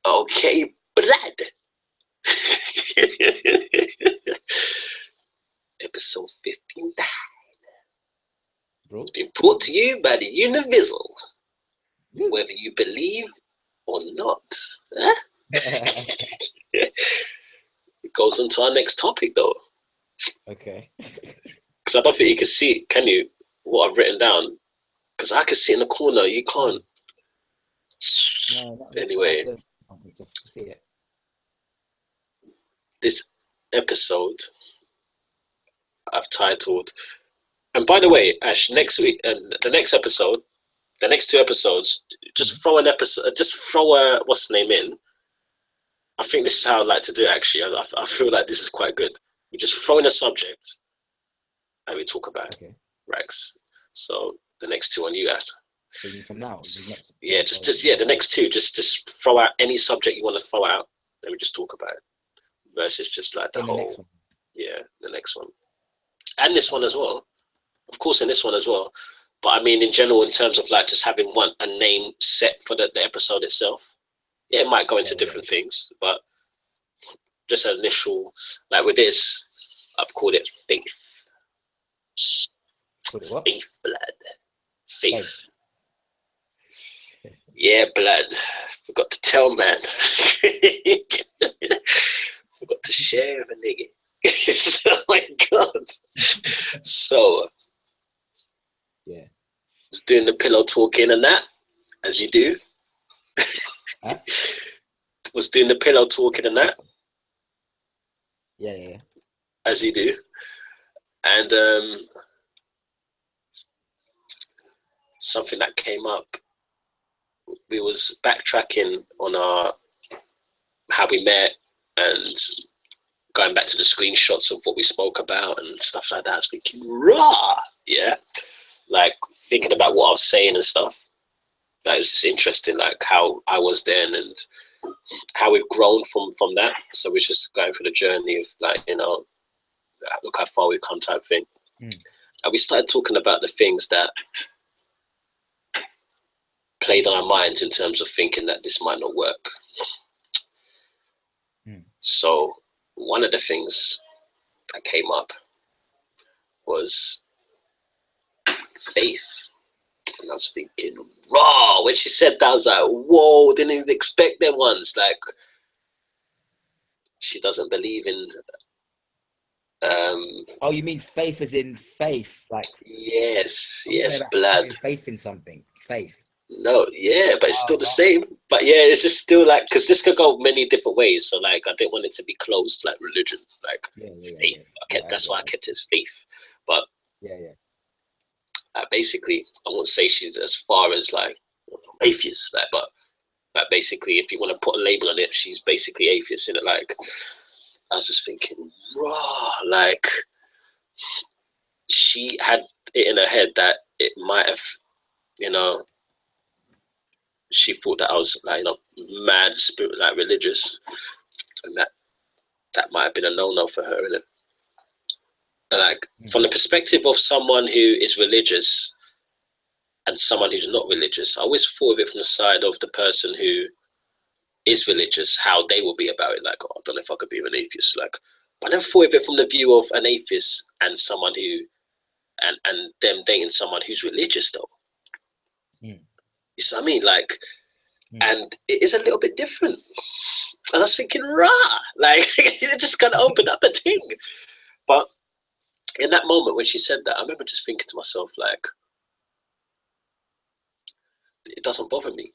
Okay, blood. Episode 59. Bro. It's been brought to you by the Universal. Yeah. Whether you believe or not. Huh? It goes on to our next topic, though. Okay. Because I don't think you can see it, can you? What I've written down. Because I can see in the corner, you can't. No, Anyway, something to see it. this episode I've titled, and by the way, Ash, next week and the next episode, the next two episodes, just throw an episode, just throw a what's the name in. I think this is how I'd like to do it. Actually, I feel like this is quite good. We just throw in a subject and we talk about it, Rex. So the next two on you, Ash. From now, the next. Yeah, just the next two. Just throw out any subject you want to throw out. Then we just talk about it. Versus just like the whole. Next one. Yeah, the next one, and this one as well. Of course, in this one as well. But I mean, in general, in terms of like just having a name set for the episode itself. Yeah, it might go into different things, but just an initial, like with this, I've called it faith. Called it what? Faith, blood. Faith. Yeah, blood. Forgot to tell, man. Forgot to share with a nigga. Oh my God. So, yeah. Was doing the pillow talking and that, as you do. Huh? Was doing the pillow talking and that. Yeah. As you do. And something that came up, we was backtracking on how we met and going back to the screenshots of what we spoke about and stuff like that. I was thinking, raw, yeah, like thinking about what I was saying and stuff. That was just interesting, like how I was then and how we've grown from that. So we're just going through the journey of like, look how far we've come type thing. And we started talking about the things that played on our minds in terms of thinking that this might not work. So one of the things that came up was faith. And I was thinking, raw, when she said that, I was like, whoa, didn't even expect them ones. Like, she doesn't believe in oh, you mean faith as in faith? Like yes, blood. Faith in something. Faith. No, yeah, but it's still the same. But yeah, it's just still like, because this could go many different ways. So like, I didn't want it to be closed like religion, like faith. That's why I kept it as faith. But basically, I won't say she's as far as like atheist, like, but basically, if you want to put a label on it, she's basically atheist in it. Like, I was just thinking, raw, like she had it in her head that it might have, she thought that I was like, mad spirit, like religious, and that might have been a no-no for her, innit? And like from the perspective of someone who is religious and someone who's not religious, I always thought of it from the side of the person who is religious, how they will be about it. Like, oh, I don't know if I could be an atheist. Like, but I never thought of it from the view of an atheist and someone who, and them dating someone who's religious though. You see what I mean? Like, and it is a little bit different. And I was thinking, rah, like it just kind of opened up a thing. But in that moment when she said that, I remember just thinking to myself, like, it doesn't bother me.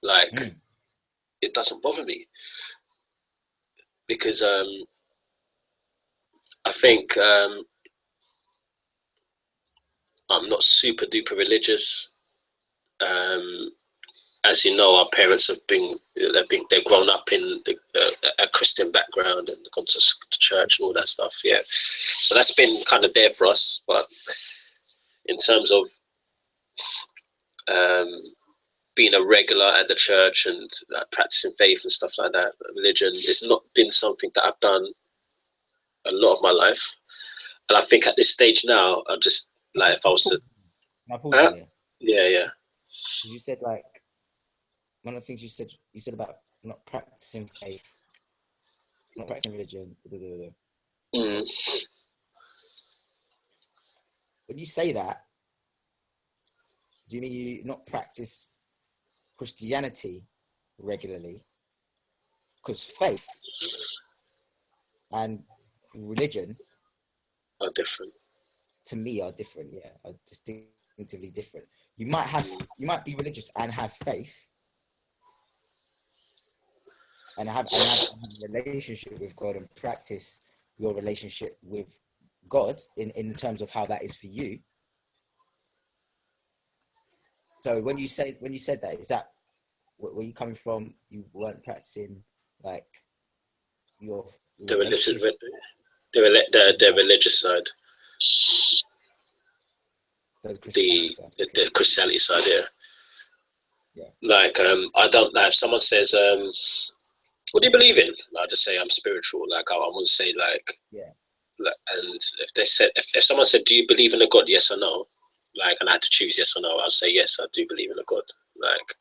Like, it doesn't bother me. Because I think I'm not super duper religious. As you know, our parents they've grown up in a Christian background and gone to church and all that stuff. Yeah, so that's been kind of there for us. But in terms of being a regular at the church and practicing faith and stuff like that, religion, it's not been something that I've done a lot of my life. And I think at this stage now, I'm just like, if I was to, Can I pause you there? Yeah. You said like one of the things you said about not practicing faith, not practicing religion. Mm. When you say that, do you mean you not practice Christianity regularly? Because faith and religion, Are different. to me, are different. Yeah, are distinctively different. You might be religious and have faith, and have a relationship with God, and practice your relationship with God in terms of how that is for you. So when you said that, is that where you coming from? You weren't practicing like your The religious, relationship with the God, religious side, the Christianity side. Okay. the Christianity side. Yeah. Yeah. Like I don't like if someone says what do you believe in? I'll just say I'm spiritual. Like I wouldn't say Yeah. and if they said if someone said do you believe in a God, yes or no, like, and I had to choose yes or no, I'll say yes, I do believe in a God. Like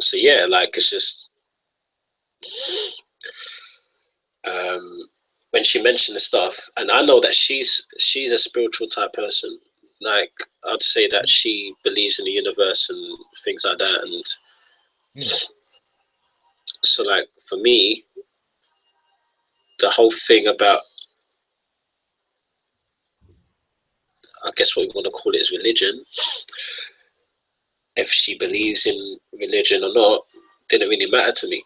so yeah, like it's just um when she mentioned the stuff, and I know that she's a spiritual type person. Like I'd say that she believes in the universe and things like that, and so like for me, the whole thing about, I guess what we want to call it is religion. If she believes in religion or not, didn't really matter to me.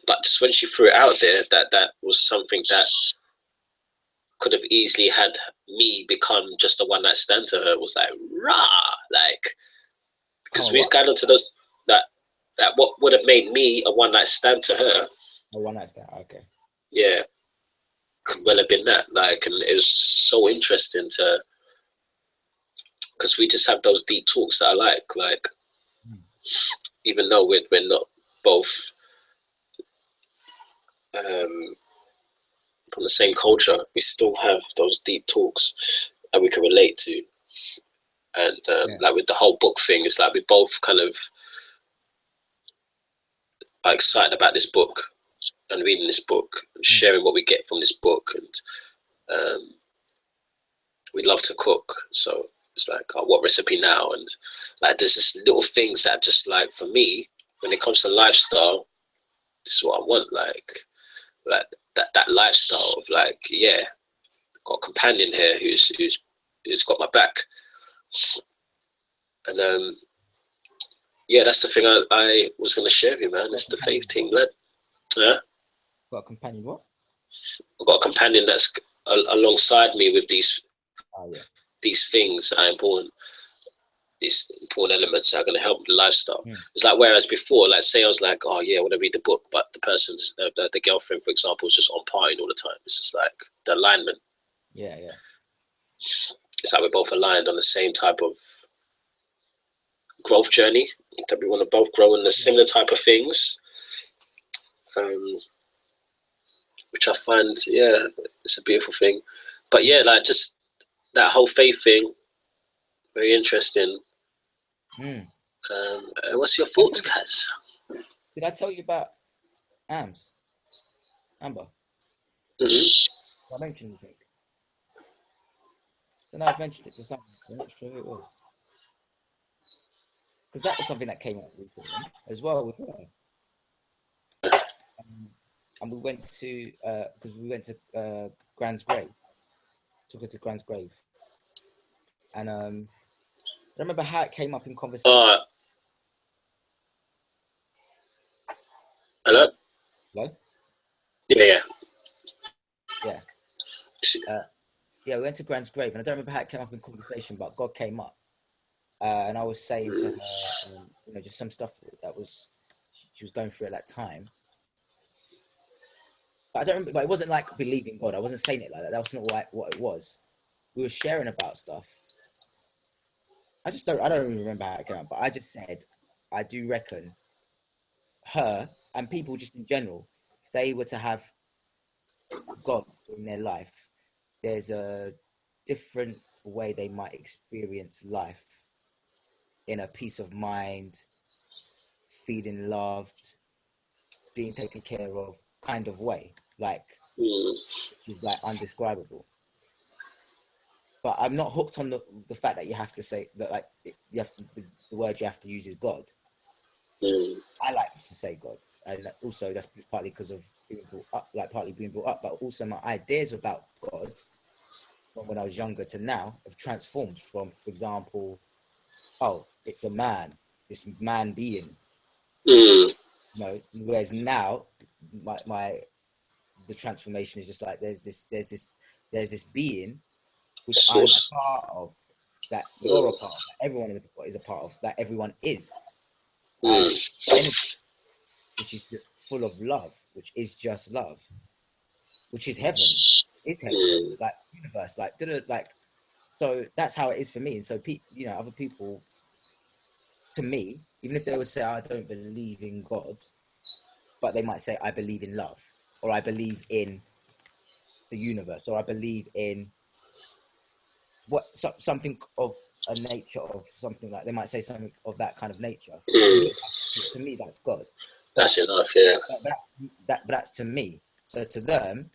But just when she threw it out there, that was something that could have easily had me become just a one night stand to her. It was like rah, like because Oh, we've what? got into those that what would have made me a one night stand to her. Oh, one night stand. Okay. Yeah, could well have been that. Like, and it was so interesting to because we just have those deep talks that I like even though we're not both um, from the same culture, we still have those deep talks that we can relate to. And Yeah. like with the whole book thing, it's like we both kind of are excited about this book and reading this book and sharing what we get from this book. And we love to cook. So it's like, oh, what recipe now? And like, there's just little things that just like, for me, when it comes to lifestyle, this is what I want. Like that lifestyle of like, yeah, got a companion here who's got my back, and yeah, that's the thing I was gonna share with you, man. It's the faith thing, man. Yeah, Got a companion? What? I've got a companion that's alongside me with Oh yeah. these things that are important. These important elements that are going to help with the lifestyle. Mm. It's like whereas before, like say I was like, oh yeah, I want to read the book, but the person's the girlfriend, for example, is just on partying all the time. It's just like the alignment. Yeah, yeah. It's like we're both aligned on the same type of growth journey. That we want to both grow in the similar type of things, which I find, yeah, it's a beautiful thing. But yeah, like just that whole faith thing, very interesting. Mm. And what's your thoughts, Kaz? Did I tell you about Amber? Mm-hmm. I mentioned anything. Then I've mentioned it to someone. I'm not sure who it was. Because that was something that came up recently as well with her. And we went to because we went to Grand's grave. Took her to Grand's grave. And I remember how it came up in conversation. Hello? Hello? Yeah. Yeah. Yeah, we went to Grand's grave, and I don't remember how it came up in conversation, but God came up. And I was saying to her, just some stuff that she was going through at that time. But I don't remember. But it wasn't like believing God. I wasn't saying it like that. That was not what it was. We were sharing about stuff. I don't even remember how it came out. But I just said, I do reckon her and people just in general, if they were to have God in their life, there's a different way they might experience life in a peace of mind, feeling loved, being taken care of kind of way, like, mm, which is like undescribable. But I'm not hooked on the fact that you have to say that, like, you have to, the word you have to use is God. mm, I like to say God, and also that's partly because of being brought up, like partly being brought up, but also my ideas about God from when I was younger to now have transformed from, for example, oh, it's a man, this man being, mm. whereas now my the transformation is just like there's this being which I'm a Source. part of, that you're a Mm, part of, that everyone is a part of, that everyone is, and mm, energy, which is just full of love, which is just love, which is heaven, mm, like universe, like like. So that's how it is for me. And so, other people, to me, even if they would say I don't believe in God, but they might say I believe in love, or I believe in the universe, or I believe in something of a nature of something, like they might say something of that kind of nature. mm. To me, that's God. But That's enough, yeah. that's to me. So to them,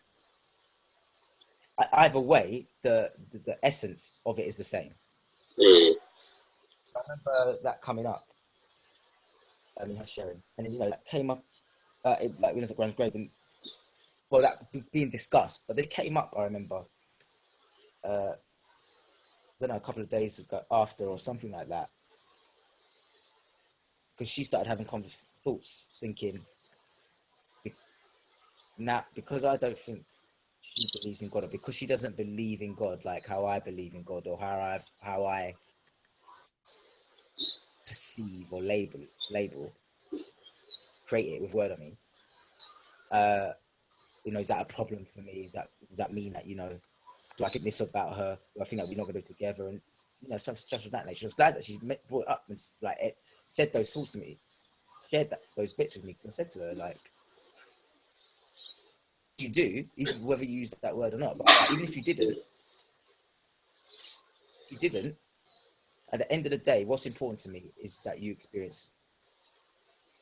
either way, the essence of it is the same. Mm, So I remember that coming up, in her sharing, and then that came up, like when it was at Grand's grave, and well, that being discussed, but they came up. I remember, I don't know, a couple of days ago after or something like that, because she started having thoughts, thinking, now because I don't think she believes in God, or because she doesn't believe in God like how I believe in God, or how I perceive or label create it with word. I mean, uh, is that a problem for me? Does that mean that do I think this about her? Do I think that we're not going to be together? And stuff just of that nature. I was glad that she brought it up and like said those thoughts to me, shared those bits with me. Because I said to her, like, you do, even whether you use that word or not. But like, even if you didn't, at the end of the day, what's important to me is that you experience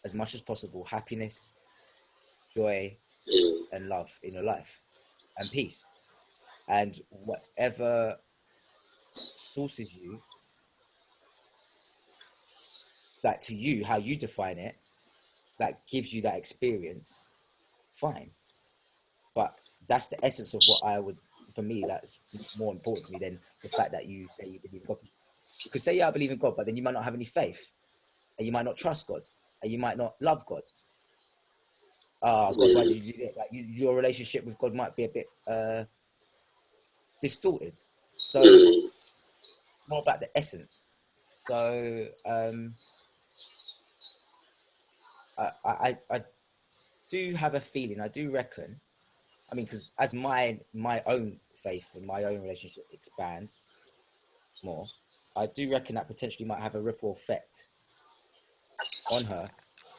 as much as possible happiness, joy, mm, and love in your life, and peace. And whatever sources you, like to you, how you define it, that gives you that experience, fine. But that's the essence of what I would, for me, that's more important to me than the fact that you say you believe in God. You could say, yeah, I believe in God, but then you might not have any faith, and you might not trust God, and you might not love God. Ah, God, why mm, did you do that? Like, your relationship with God might be a bit distorted. So mm, more about the essence. So I do have a feeling. I do reckon. I mean, because as my own faith and my own relationship expands more, I do reckon that potentially might have a ripple effect on her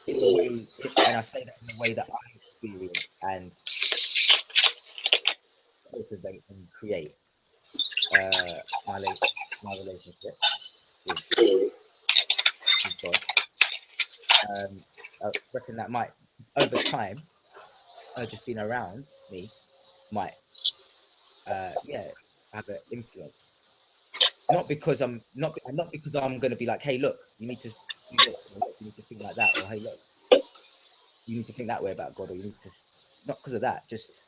in the way, and I say that in the way that I experience and cultivate and create uh, my my relationship with mm. God. I reckon that might, over time, just being around me, might, yeah, have an influence. Not because I'm going to be like, hey, look, you need to do this, or look, you need to think like that, or hey, look, you need to think that way about God, or you need to, not because of that, just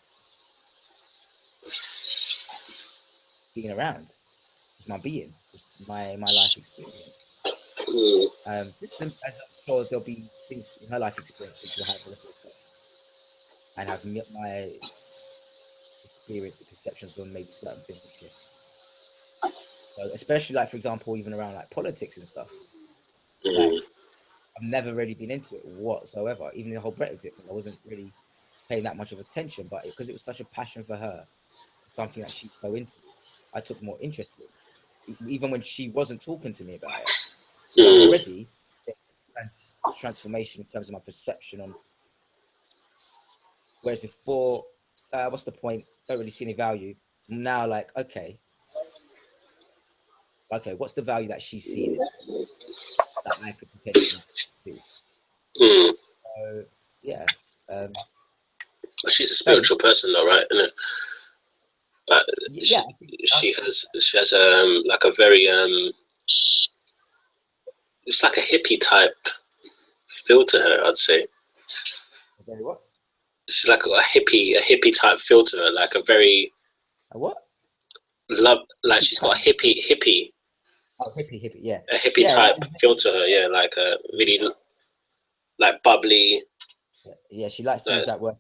being around, just my being, just my life experience. As I'm sure there'll be things in her life experience which will have a ripple effect and have my experience and perceptions on maybe certain things shift. So especially like, for example, even around like politics and stuff. Like, Mm, I've never really been into it whatsoever. Even the whole Brexit thing, I wasn't really paying that much of attention, but because it was such a passion for her, something that she's so into, I took more interest in, even when she wasn't talking to me about it. But mm, already, transformation in terms of my perception on. Whereas before, what's the point? Don't really see any value. Now, like, okay, what's the value that she's seeing in it? that I could potentially do. Mm. So yeah, She's a faith. spiritual person, though, right? Isn't it? Yeah, she has like a very it's like a hippie type feel to her, I'd say. very what? She's like a hippie type feel to her, like a very A what? love, like Hippie she's got a type. hippie, Oh, hippie, yeah. a hippie Yeah, type feel to her, yeah, like a really like bubbly. yeah. She likes to use that word,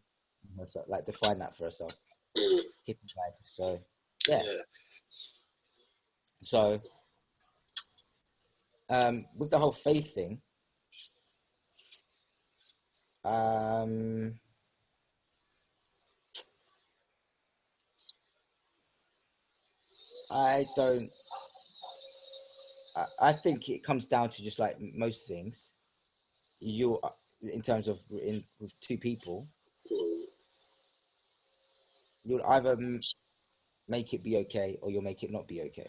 herself, like define that for herself. Mm, Hippie vibe. So yeah. yeah. So with the whole faith thing, I don't. I think it comes down to just like most things. You, in terms of with two people, Mm, you'll either make it be okay or you'll make it not be okay.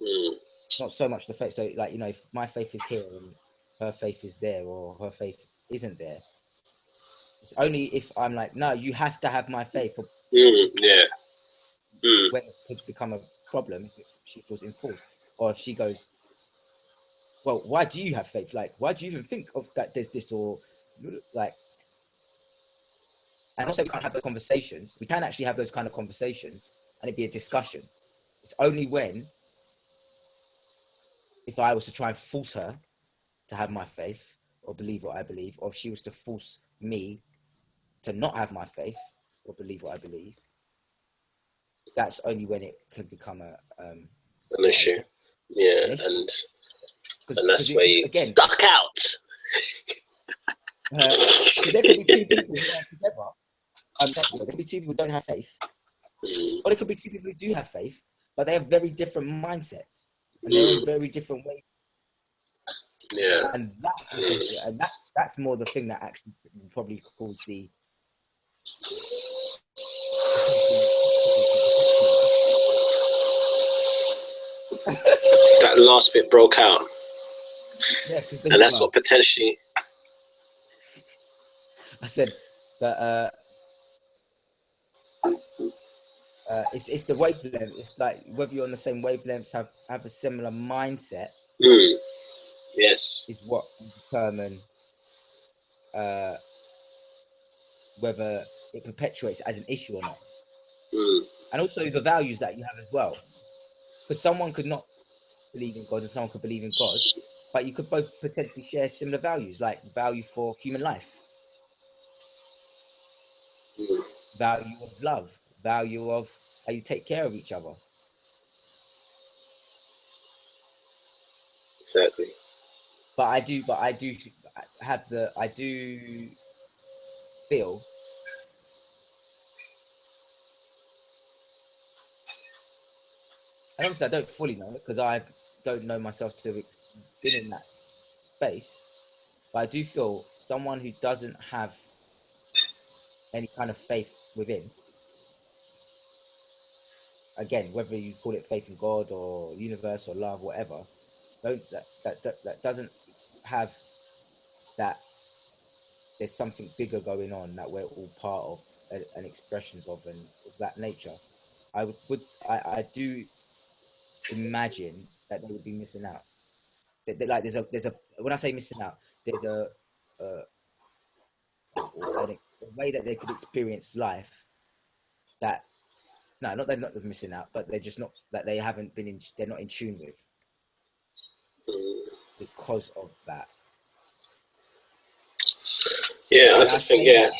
mm, Not so much the faith. So like, if my faith is here and her faith is there, or her faith isn't there, it's only if I'm like, no, you have to have my faith, or yeah. Mm, when it could become a problem if she feels enforced, or if she goes, well, why do you have faith? Like, why do you even think of that? There's this, or like, and also we can't have those conversations. We can actually have those kind of conversations, and it'd be a discussion. It's only when, if I was to try and force her to have my faith or believe what I believe, or if she was to force me to not have my faith or believe what I believe, that's only when it can become an issue. Yeah, an issue. and that's where you again, duck out. Because there could be two people who are together. There could be two people who don't have faith, or there could be two people who do have faith, but they have very different mindsets and they're on very different ways. Yeah, and that's more the thing that actually will probably cause the that last bit broke out. Yeah, because and that's what potentially. I said that it's the wavelength. It's like whether you're on the same wavelengths, have a similar mindset. Yes. Is what will determine whether it perpetuates as an issue or not. And also the values that you have as well. Because someone could not believe in God and someone could believe in God, but you could both potentially share similar values, like value for human life, value of love, value of how you take care of each other. Exactly. But I do feel, and obviously I don't fully know because I don't know myself to have been in that space, but I do feel someone who doesn't have any kind of faith within, again, whether you call it faith in God or universe or love, whatever, that doesn't have that there's something bigger going on that we're all part of and expressions of, and of that nature. I do imagine that they would be missing out. Like there's a when I say missing out, there's a way that they could experience life that, no, not they're not missing out, but they're just not, that they haven't been in, they're not in tune with because of that. Yeah, I just think, yeah,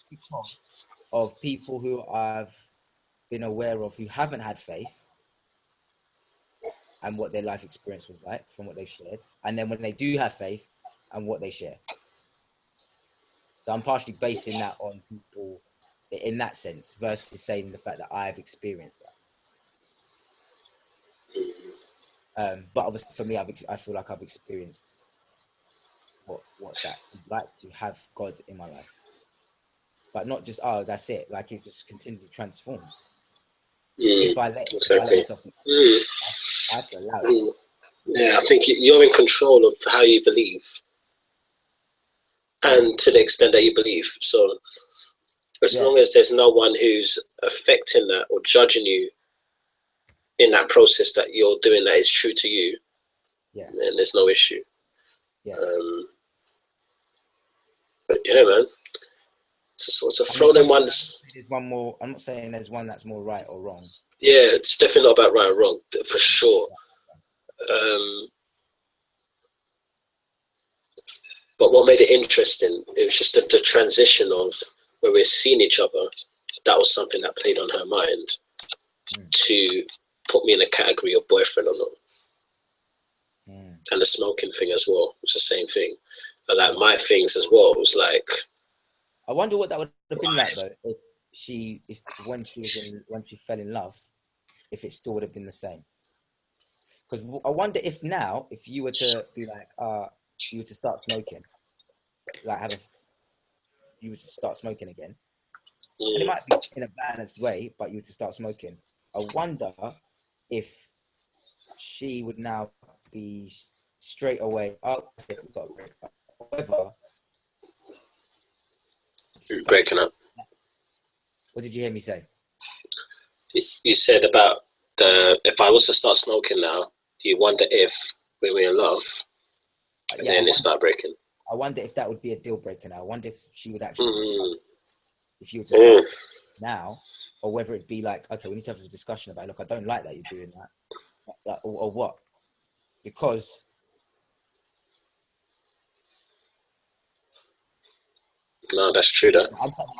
because of people who I've been aware of who haven't had faith and what their life experience was like from what they've shared, and then when they do have faith and what they share. So I'm partially basing that on people in that sense versus saying the fact that I've experienced that. But obviously for me, I feel like I've experienced what that is like to have God in my life, but not just, oh, that's it. Like it just continually transforms. If I let exactly. myself, I have to allow it. Yeah, I think you're in control of how you believe, and to the extent that you believe. So as long as there's no one who's affecting that or judging you in that process that you're doing that is true to you, then there's no issue. But yeah, man. So it's a thrown in ones. There's one more. I'm not saying there's one that's more right or wrong. Yeah, it's definitely not about right or wrong, for sure. But what made it interesting, it was just the transition of when we're seeing each other. That was something that played on her mind to put me in a category of boyfriend or not. And the smoking thing as well was the same thing. And like my things as well was like. I wonder what that would have been like though, when she fell in love, if it still would have been the same. Because I wonder if now, if you were to be like, you were to start smoking, like you were to start smoking again, and it might be in a balanced way, but you were to start smoking. I wonder if she would now be straight away, we've got to break up. However, breaking up. What did you hear me say? You said about if I was to start smoking now, you wonder if we were in love, and then it started breaking. I wonder if that would be a deal breaker now. I wonder if she would actually, if you were to start now, or whether it'd be like, okay, we need to have a discussion about it. Look, I don't like that you're doing that, like, or what? Because no, that's true. That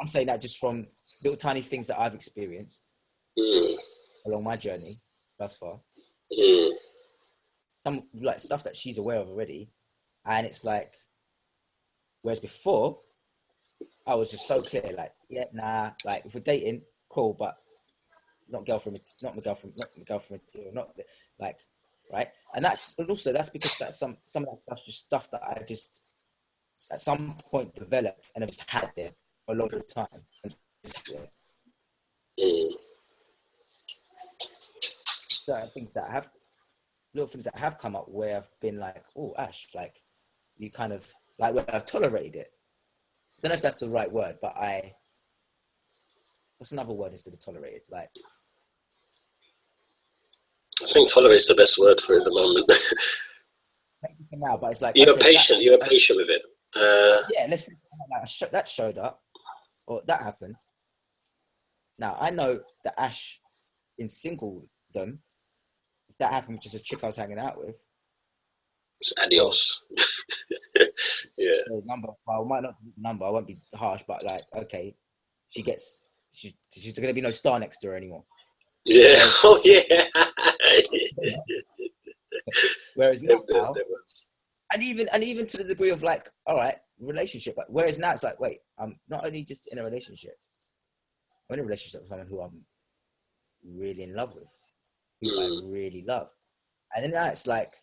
I'm saying that just from little tiny things that I've experienced along my journey thus far. Some like stuff that she's aware of already, and it's like, whereas before, I was just so clear, like, yeah, nah, like if we're dating, cool, but not my girlfriend material, not like, right? And that's because that's some of that stuff's just stuff that I just at some point developed and I've just had there for a long period of time. And just had there. Certain things that have little things that have come up where I've been like, oh, Ash, like you kind of like where I've tolerated it. I don't know if that's the right word, but what's another word instead of tolerated? Like, I think tolerate is the best word for it at the moment. now, but it's like you're patient. You're patient with it. Yeah, let's like that showed up, or that happened. Now I know that Ash in singledom, if that happened with just a chick I was hanging out with, it's adios. Yeah. The number. Well, it might not be the number. I won't be harsh, but like, okay, she's going to be no star next to her anymore. Yeah. Oh yeah. Whereas now, and even to the degree of like, all right, relationship. Like, whereas now it's like, wait, I'm not only just in a relationship. I'm in a relationship with someone who I'm really in love with, who I really love, and then now it's like,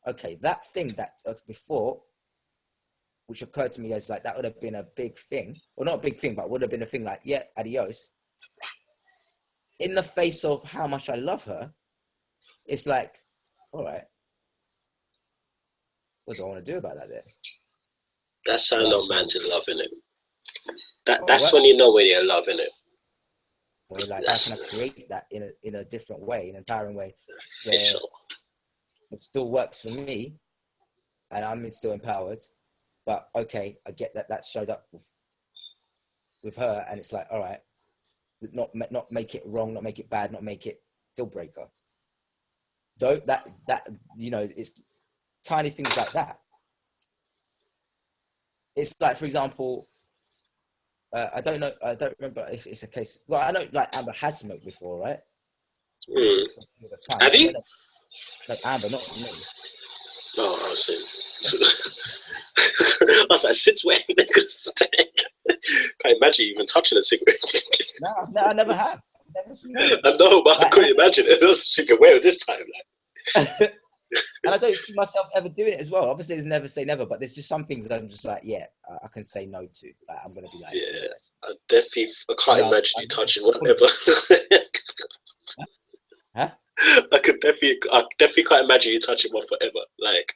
okay, that thing that before, which occurred to me as like that would have been a big thing, or not a big thing, but would have been a thing like, yeah, adios. In the face of how much I love her, it's like, all right, what do I want to do about that then? That's how no man's in love, innit? That's when you know when you're in love, innit? When you're like, how can I create that in a different way, an empowering way, where it still works for me, and I'm still empowered, but okay, I get that showed up with her, and it's like, all right, not make it wrong, not make it bad, not make it deal breaker. Though that it's tiny things like that. It's like, for example, I don't remember if it's a case. Well, I know like Amber has smoked before, right? Have you? No, Amber, not me. Oh, I see. I was like, since when? Can't imagine you even touching a cigarette. No, I never have. I've never seen it. I know, but I couldn't imagine it. I was thinking, where this time? Like. And I don't see myself ever doing it as well. Obviously, there's never say never, but there's just some things that I'm just like, yeah, I can say no to. Like, I'm gonna be like, I can't imagine you touching whatever. Huh? I definitely can't imagine you touching one forever. Like,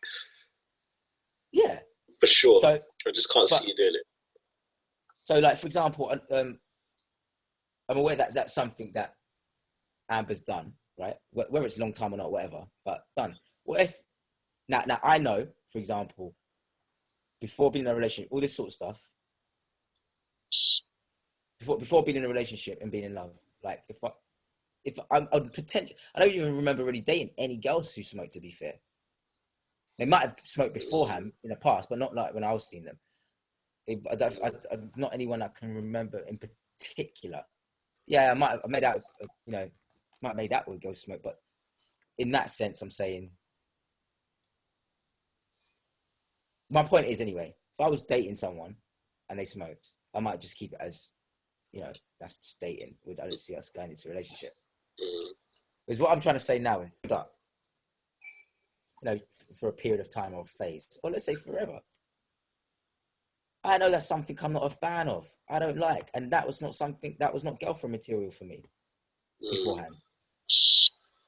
Yeah. for sure. So I just can't see you doing it. So, like for example, I'm aware that that's something that Amber's done, right? Whether it's a long time or not, whatever, but done. What if now I know, for example, before being in a relationship, all this sort of stuff, before being in a relationship and being in love, like if I'm potential, I don't even remember really dating any girls who smoked. To be fair, they might have smoked beforehand in the past, but not like when I was seeing them. Not anyone I can remember in particular. Yeah, I made out, might have made out with girls smoke, but in that sense, I'm saying. My point is, anyway, if I was dating someone and they smoked, I might just keep it as, that's just dating. I don't see us going into a relationship. Because what I'm trying to say now is, for a period of time or phase, or let's say forever. I know that's something I'm not a fan of. I don't like, and that was not girlfriend material for me beforehand.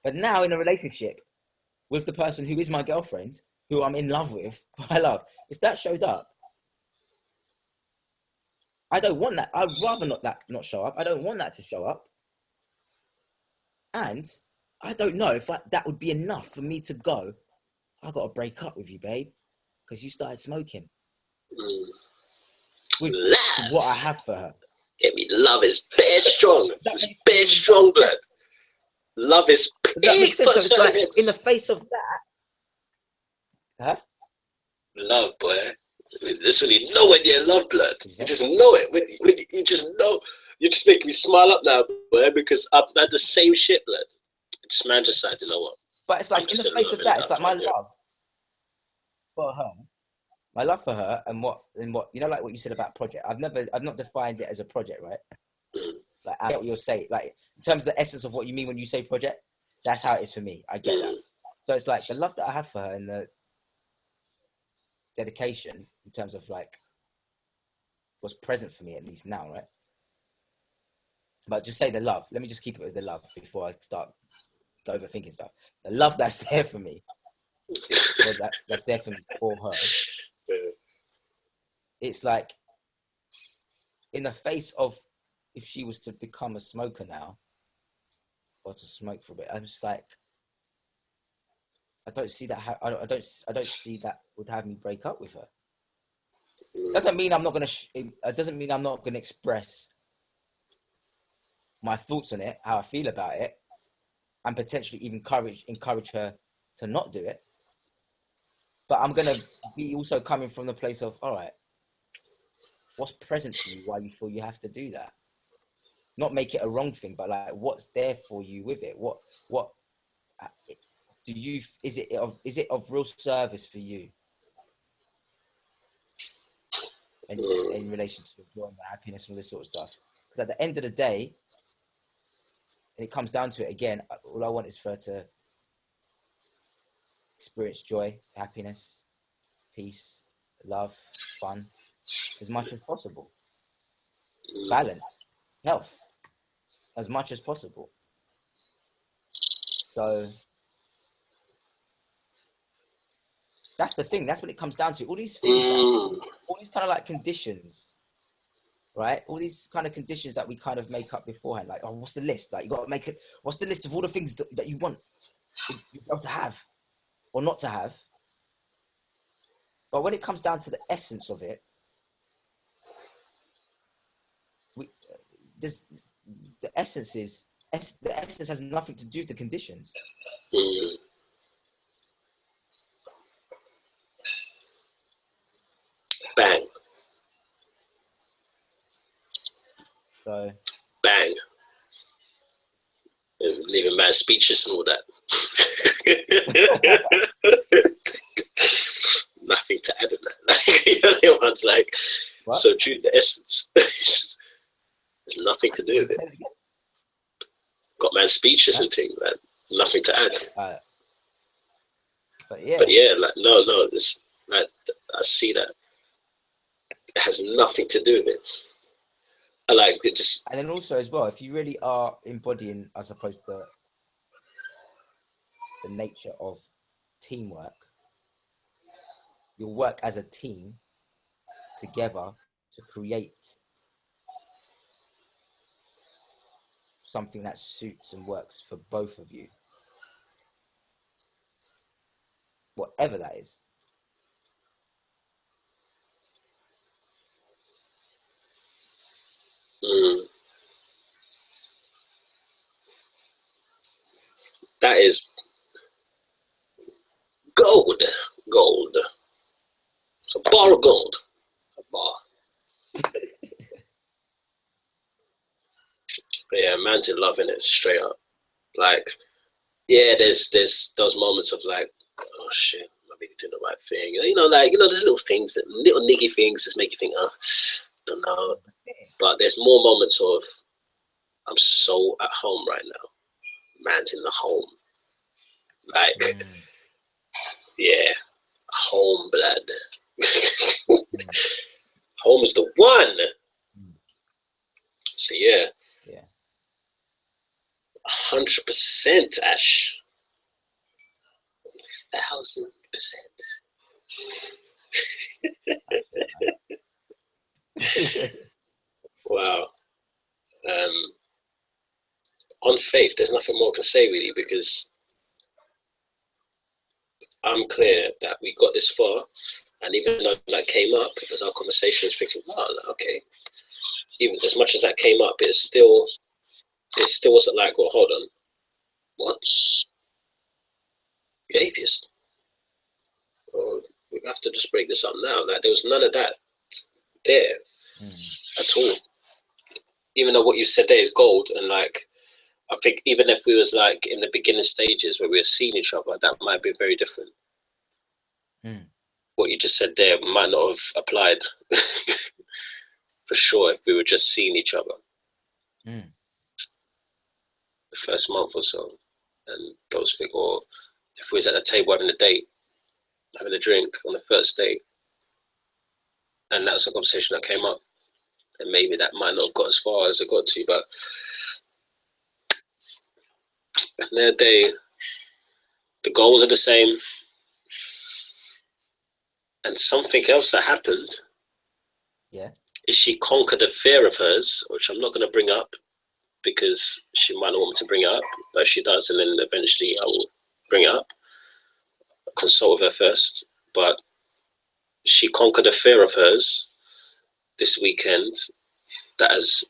But now in a relationship with the person who is my girlfriend, who I'm in love with, if that showed up, I don't want that. I'd rather not show up. I don't want that to show up. And I don't know if that would be enough for me to go, I got to break up with you, babe, because you started smoking. With what I have for her. Get me, love is bare strong. It's bare strong, blood. Love is. Does that make sense? So it's like in the face of that, huh? Love, boy. That's when you know when you're in love, blood. You just know it. When you just know. You just make me smile up now, boy, because I've had the same shit, blood. This man just said, you know what? But it's like in the face of that, it's like my love for her. My love for her and what like what you said about project. I've not defined it as a project, right? Like I get what you're saying. Like in terms of the essence of what you mean when you say project, that's how it is for me. I get that. So it's like the love that I have for her and the dedication in terms of like what's present for me at least now, right? But just say the love. Let me just keep it as the love before I start overthinking stuff. The love that's there for me, or that's there for me for her. It's like in the face of if she was to become a smoker now or to smoke for a bit, I'm just like, I don't see that. I don't see that would have me break up with her. Doesn't mean I'm not gonna. It doesn't mean I'm not gonna express my thoughts on it, how I feel about it, and potentially even encourage her to not do it. But I'm gonna be also coming from the place of, all right, what's present for you? Why you feel you have to do that? Not make it a wrong thing, but like, what's there for you with it? What do you? Is it of real service for you? In relation to enjoyment, happiness, and all this sort of stuff. Because at the end of the day, and it comes down to it again, all I want is for her to experience joy, happiness, peace, love, fun, as much as possible. Balance, health, as much as possible. So that's the thing. That's what it comes down to. All these things, all these kind of like conditions, right? All these kind of conditions that we kind of make up beforehand. Like, oh, what's the list? Like, you got to make it. What's the list of all the things that you want to have or not to have? But when it comes down to the essence of it, the essence has nothing to do with the conditions. Bang. So. Bang. Leaving man speechless and all that. Nothing to add in that. Everyone's like, what? So true, the essence. There's nothing to do with it. Got man speechless and things, man. Nothing to add. But yeah, like no, it's like I see that. It has nothing to do with it. I like it just. And then also as well, if you really are embodying, I suppose, the the nature of teamwork. You'll work as a team together to create something that suits and works for both of you, whatever that is. That is gold. A bar of gold. A bar. But yeah, man's in love, innit? Straight up. Like, yeah, there's those moments of like, oh shit, am I doing the right thing? There's little things, little niggy things that make you think, oh, don't know. But there's more moments of, I'm so at home right now. Man's in the home. Like, yeah, home blood. Home is the one. So yeah. 100%, Ash. 1,000%. That's it, man. Wow. On faith, there's nothing more I can say really, because I'm clear that we got this far, and even though that came up as our conversation, is thinking, oh, okay. Even as much as that came up, it still wasn't like, well, hold on, what? You're atheist? Or we have to just break this up now. Like, there was none of that there at all. Even though what you said there is gold, and like, I think even if we was like in the beginning stages where we were seeing each other, that might be very different. What you just said there might not have applied for sure if we were just seeing each other the first month or so, and those things, or if we was at a table having a date, having a drink on the first date, and that was a conversation that came up, and maybe that might not have got as far as it got to, but at the end of the day, the goals are the same. And something else that happened is she conquered a fear of hers, which I'm not going to bring up because she might not want me to bring it up, but if she does, and then eventually I will bring it up. I'll consult with her first. But she conquered a fear of hers this weekend that has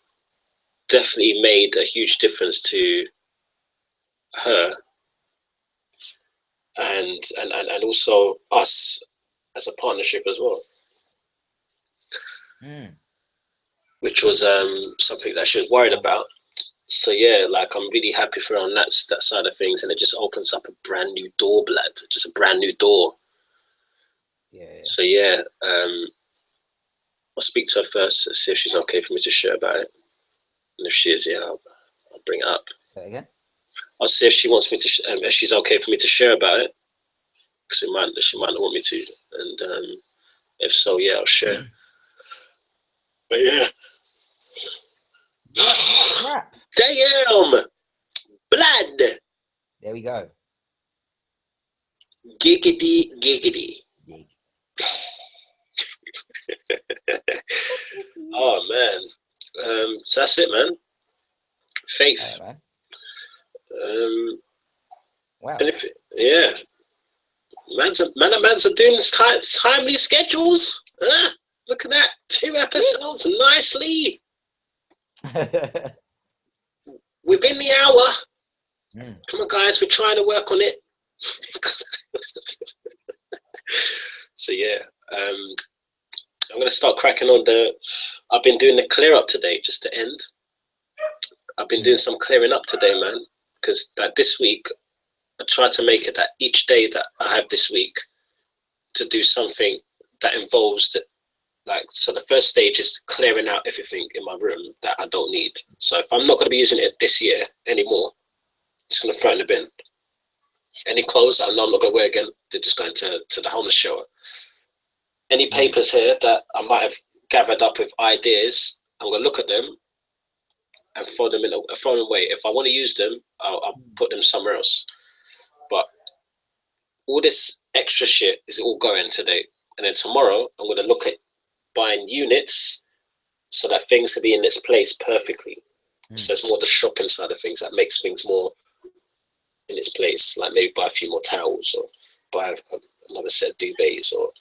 definitely made a huge difference to her and also us as a partnership as well. Which was something that she was worried about. So yeah, like, I'm really happy for her on that side of things, and it just opens up a brand new door, blood. Just a brand new door. So yeah, I'll speak to her first, see if she's okay for me to share about it. And if she is, yeah, I'll bring it up. Say it again. I'll see if she wants me to, if she's okay for me to share about it, because she might not want me to. And if so, yeah, I'll share. But yeah. Crap. Damn! Blood! There we go. Giggity, giggity. Oh, man. So that's it, man. Faith. Right, man. Wow. Yeah. Man's are doing timely schedules. Look at that. 2 episodes nicely. Within the hour. Come on, guys. We're trying to work on it. So, yeah. I'm going to start cracking on I've been doing the clear up today, just to end. I've been doing some clearing up today, man. Because this week, I try to make it that each day that I have this week to do something that involves so the first stage is clearing out everything in my room that I don't need. So if I'm not going to be using it this year anymore, just going to throw it in the bin. Any clothes I know I'm not going to wear again, they're just going to the homeless shelter. Any papers here that I might have gathered up with ideas, I'm going to look at them and throw them away. If I want to use them, I'll put them somewhere else. But all this extra shit is all going today, and then tomorrow I'm going to look at buying units so that things can be in its place perfectly. So it's more the shopping side of things that makes things more in its place. Like maybe buy a few more towels or buy another set of duvets or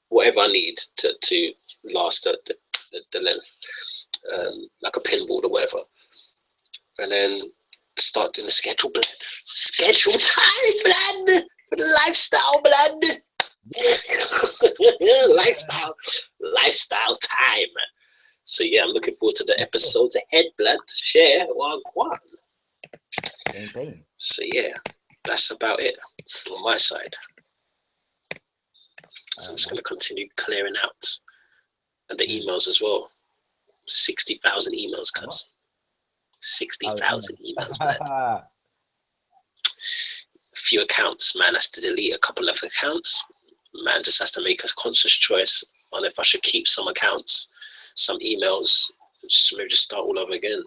whatever I need to last the length, like a pinboard or whatever. And then start doing the schedule, blood. Schedule time, blood. For the lifestyle, blood. lifestyle time. So yeah, I'm looking forward to the episodes ahead, blood. To share one. Same thing. So yeah, that's about it on my side. So I'm just going to continue clearing out, and the emails as well. 60,000 emails, cuz. 60,000 emails, man. A few accounts, man has to delete a couple of accounts. Man just has to make a conscious choice on if I should keep some accounts, some emails, maybe just start all over again.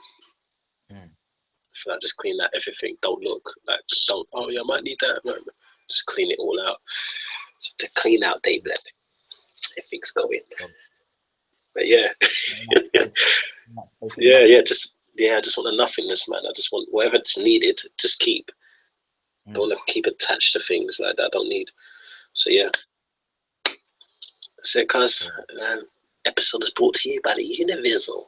If I just clean out everything, don't look like, don't, oh yeah, I might need that. No, just clean it all out. So to clean out day, blood. Everything's going. But yeah. I just want a nothingness, man. I just want whatever's needed, just keep. Don't want to keep attached to things like that I don't need. So yeah. So cuz episode is brought to you by the Univizzle.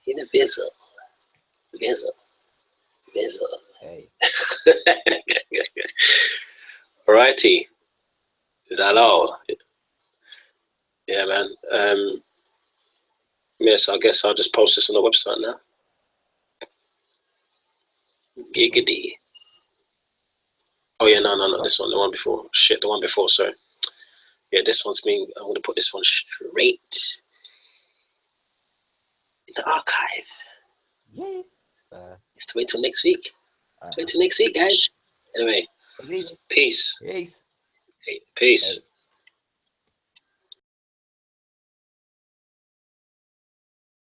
Univizzle. Vizzle. Hey. Alrighty. Is that all? Yeah, man. Yes, I guess I'll just post this on the website now. Giggity. Oh yeah, no, this one, the one before. Shit, the one before, sorry. Yeah, this one's I'm going to put this one straight in the archive. Yeah. You have to wait till next week. Wait till next week, guys. Anyway, peace. Peace. Peace.